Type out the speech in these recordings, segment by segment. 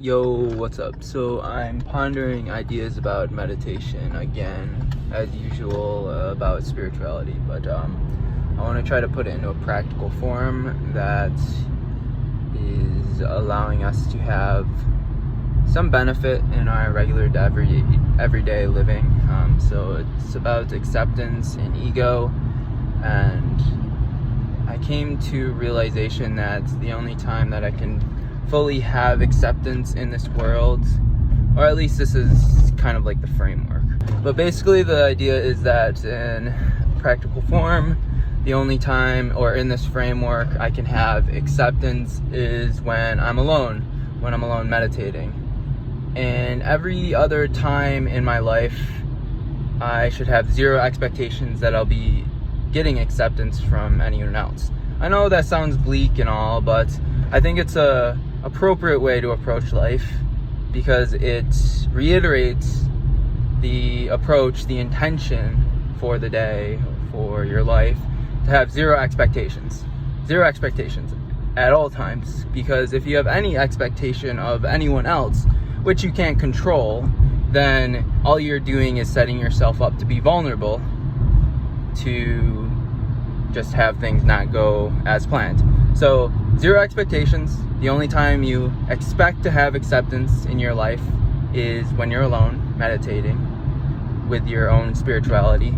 Yo, what's up? So I'm pondering ideas about meditation again, as usual, about spirituality, but I want to try to put it into a practical form that is allowing us to have some benefit in our regular everyday living. So it's about acceptance and ego, and I came to realization that the only time that I can fully have acceptance in this world, or at least this is kind of like the framework, but basically the idea is that in practical form, the only time, or in this framework, I can have acceptance is when I'm alone meditating. And every other time in my life, I should have zero expectations that I'll be getting acceptance from anyone else. I know that sounds bleak and all, but I think it's a appropriate way to approach life, because it reiterates the approach, the intention for the day, for your life, to have zero expectations at all times. Because if you have any expectation of anyone else, which you can't control, then all you're doing is setting yourself up to be vulnerable to just have things not go as planned. So zero expectations. The only time you expect to have acceptance in your life is when you're alone meditating with your own spirituality.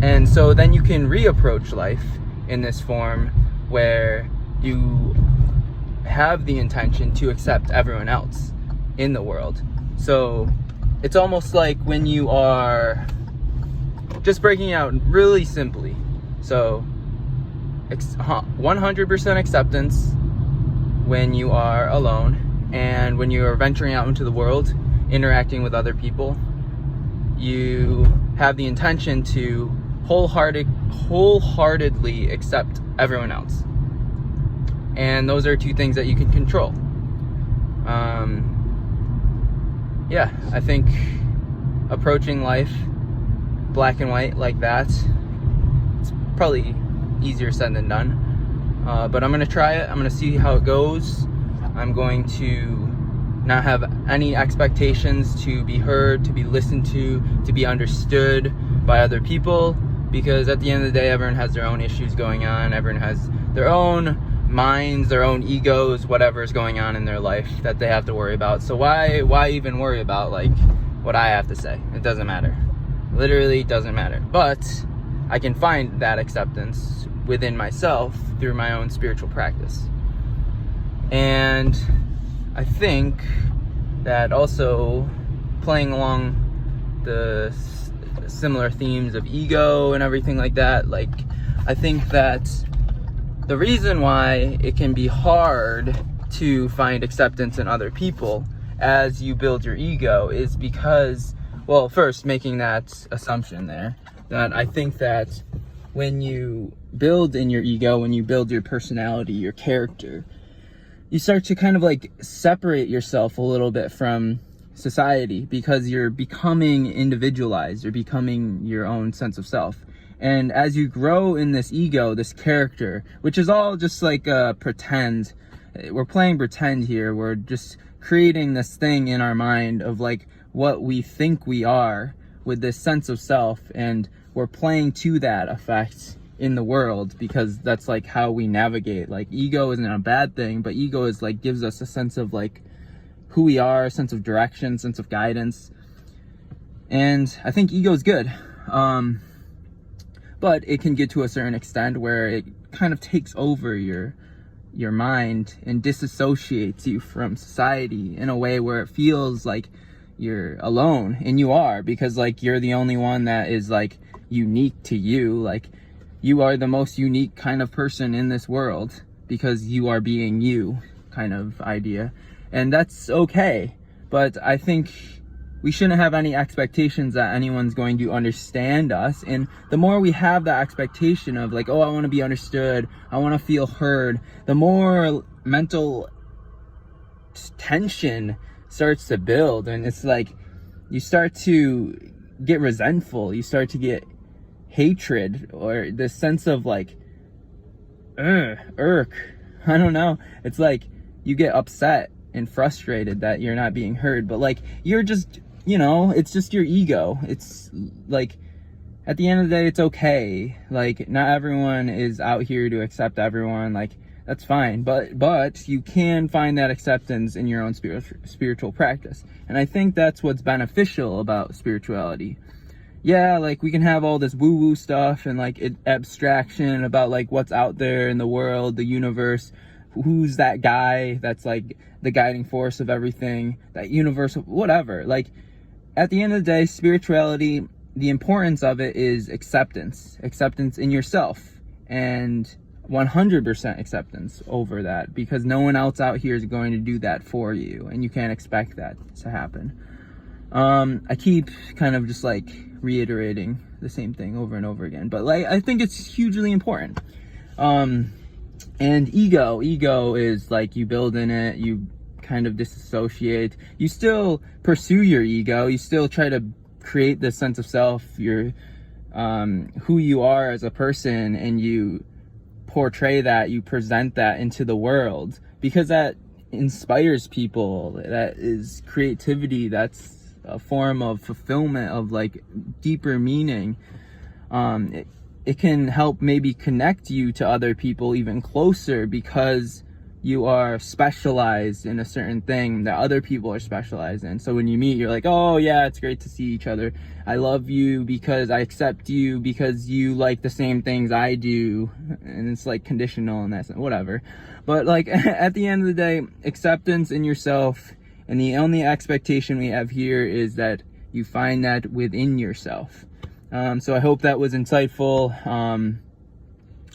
And so then you can reapproach life in this form where you have the intention to accept everyone else in the world. So it's almost like when you are just breaking out really simply. So 100% acceptance when you are alone, and when you are venturing out into the world, interacting with other people, you have the intention to wholeheartedly accept everyone else. And those are two things that you can control. I think approaching life black and white like that, it's probably easier said than done, but I'm gonna try it. I'm gonna see how it goes. I'm going to not have any expectations to be heard, to be listened to be understood by other people, because at the end of the day, everyone has their own issues going on. Everyone has their own minds, their own egos, whatever is going on in their life that they have to worry about. So why even worry about like what I have to say? It doesn't matter. Literally doesn't matter. But I can find that acceptance within myself through my own spiritual practice. And I think that also, playing along the similar themes of ego and everything like that, like, I think that the reason why it can be hard to find acceptance in other people as you build your ego is because, well, first, making that assumption there, that I think that when you build in your ego, when you build your personality, your character, you start to kind of like separate yourself a little bit from society, because you're becoming individualized, you're becoming your own sense of self. And as you grow in this ego, this character, which is all just like pretend, we're playing pretend here, we're just creating this thing in our mind of like what we think we are with this sense of self, and we're playing to that effect in the world, because that's like how we navigate. Like, ego isn't a bad thing, but ego is like gives us a sense of like who we are, a sense of direction, sense of guidance. And I think ego is good. But it can get to a certain extent where it kind of takes over your mind and disassociates you from society in a way where it feels like you're alone, and you are, because like you're the only one that is like unique to you. Like, you are the most unique kind of person in this world because you are being you, kind of idea. And that's okay. But I think we shouldn't have any expectations that anyone's going to understand us. And the more we have that expectation of like, oh, I want to be understood, I want to feel heard, the more mental tension starts to build. And it's like you start to get resentful, you start to get hatred, or this sense of like irk. I don't know. It's like you get upset and frustrated that you're not being heard, but like you're just, it's just your ego. It's like, at the end of the day, it's okay. Like, not everyone is out here to accept everyone. Like, that's fine. But you can find that acceptance in your own spiritual practice. And I think that's what's beneficial about spirituality. Yeah, like, we can have all this woo-woo stuff and like abstraction about like what's out there in the world, the universe, who's that guy that's like the guiding force of everything, that universal, whatever. Like, at the end of the day, spirituality, the importance of it is acceptance in yourself, and 100% acceptance over that, because no one else out here is going to do that for you, and you can't expect that to happen. I keep kind of just like reiterating the same thing over and over again, but like, I think it's hugely important. And ego is like, you build in it, you kind of disassociate, you still pursue your ego, you still try to create this sense of self, your who you are as a person, and you portray that, you present that into the world, because that inspires people. That is creativity. That's a form of fulfillment, of like deeper meaning. It can help maybe connect you to other people even closer, because you are specialized in a certain thing that other people are specialized in. So when you meet, you're like, oh yeah, it's great to see each other. I love you because I accept you because you like the same things I do. And it's like conditional and that's whatever. But like, at the end of the day, acceptance in yourself, and the only expectation we have here is that you find that within yourself. So I hope that was insightful.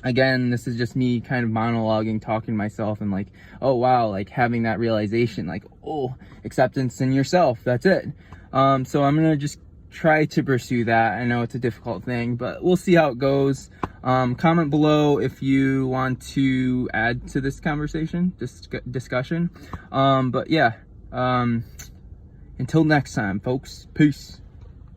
Again, this is just me kind of monologuing, talking to myself, and like, oh wow, like having that realization, like, oh, acceptance in yourself, that's it. So I'm gonna just try to pursue that. I know it's a difficult thing, but we'll see how it goes. Comment below if you want to add to this conversation, this discussion. But yeah, until next time, folks, peace.